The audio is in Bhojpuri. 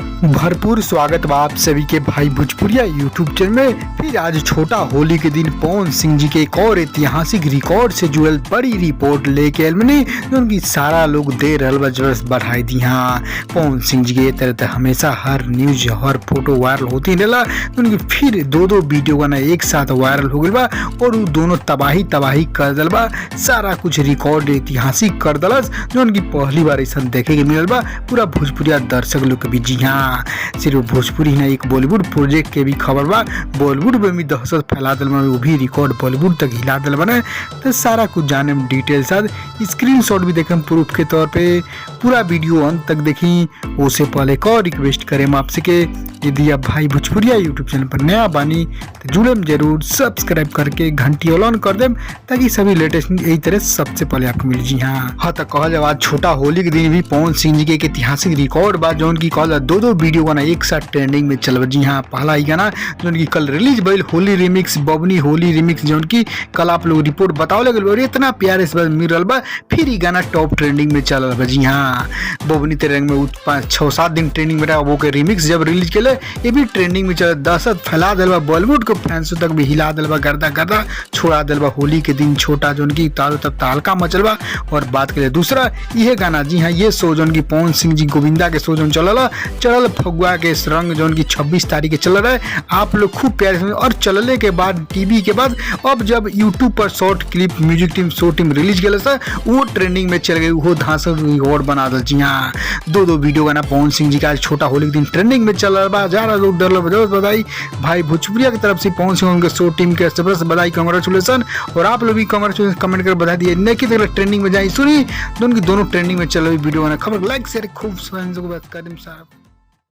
भरपूर स्वागत बा आप सभी के भाई भोजपुरिया यूट्यूब चैनल में। फिर आज छोटा होली के दिन पवन सिंह जी के एक और ऐतिहासिक रिकॉर्ड से जुड़ल बड़ी रिपोर्ट लेके आयल मनी उनकी सारा लोग दे रहल बा जबरदस्त बढ़ाई दी। हाँ, पवन सिंह जी के तरह हमेशा हर न्यूज हर फोटो वायरल होती रहेला। उनकी फिर दो वीडियो गाना एक साथ वायरल हो गई बा और वो दोनों तबाही कर दल बा। सारा कुछ रिकॉर्ड ऐतिहासिक कर दलस जो उनकी पहली बार ऐसा देखे के मिलल बा पूरा भोजपुरिया दर्शक लोग के भी। जी हाँ, सिर्फ भोजपुरी ना एक बॉलीवुड प्रोजेक्ट के भी खबर बा। बॉलीवुड में भी दहशत फैला दिल में वो भी रिकॉर्ड बॉलीवुड तक हिला दिल बने। तो सारा कुछ जाने में डिटेल साथ स्क्रीनशॉट भी देखें प्रूफ के तौर पे। पूरा वीडियो अंत तक देखी। उससे पहले एक और रिक्वेस्ट करें आपसे के यदि आप भाई भोजपुरिया यूट्यूब चैनल पर नया बानी तो जुड़े जरूर सब्सक्राइब करके घंटी ऑन कर दें ताकि सभी लेटेस्ट यही तरह सबसे पहले आपको मिल जी। हाँ तो कहा जाए आज छोटा होली के दिन भी पवन सिंह जी के एक ऐतिहासिक रिकॉर्ड बा जो उनकी कॉल दो वीडियो गाना एक साथ ट्रेंडिंग में चल। जी हाँ, पहला ही गाना जो उनकी कल रिलीज भइल होली रिमिक्स बबनी होली रिमिक्स जो उनकी कल आप लोग रिपोर्ट बताओ लगे और इतना प्यारे से मिल रहा बा। फिर ही गाना टॉप ट्रेंडिंग में चल रहा। जी हाँ, बबनी तेरे रंग में 5-6-7 दिन ट्रेंडिंग में रहा। वो के रिमिक्स जब रिलीज के ये भी ट्रेंडिंग में चल। दहशत फैला दिल बा, बॉलीवुड को फैंस तक भी हिला दिल बा, गर्दा छोड़ा दिल बा। होली के दिन छोटा जो उनकी तारो तब तहलका मचल बा। और बात करें दूसरा यह गाना, जी हाँ, ये शो जो उनकी पवन सिंह जी गोविंदा के शो जो चलल फगुआ के रंग जो उनकी 26 तारीख के चल रहा है। आप लोग खूब प्यारे से और चलने के बाद टीवी के बाद अब जब यूट्यूब पर शॉर्ट क्लिप म्यूजिक टीम शो टीम रिलीज के वो ट्रेंडिंग में चल गई। वो धांसक रिकॉर्ड बना दल। जी हाँ, दो वीडियो गाना पवन सिंह जी का छोटा होली के दिन ट्रेंडिंग में चल रहा है। ज्यादा लोग डर जबरदस्त बधाई भाई भोजपुरिया की तरफ से पवन सिंह उनके शो टीम के जबरदस्त बधाई, कांग्रेचुलेसन। और आप लोग भी कांग्रेचुलेसन कमेंट कर बधा दिए नहीं कि ट्रेंडिंग में जाए सुनी। दोनों ट्रेंडिंग में चल रही वीडियो गाना खबर लाइक शेयर खूब सारा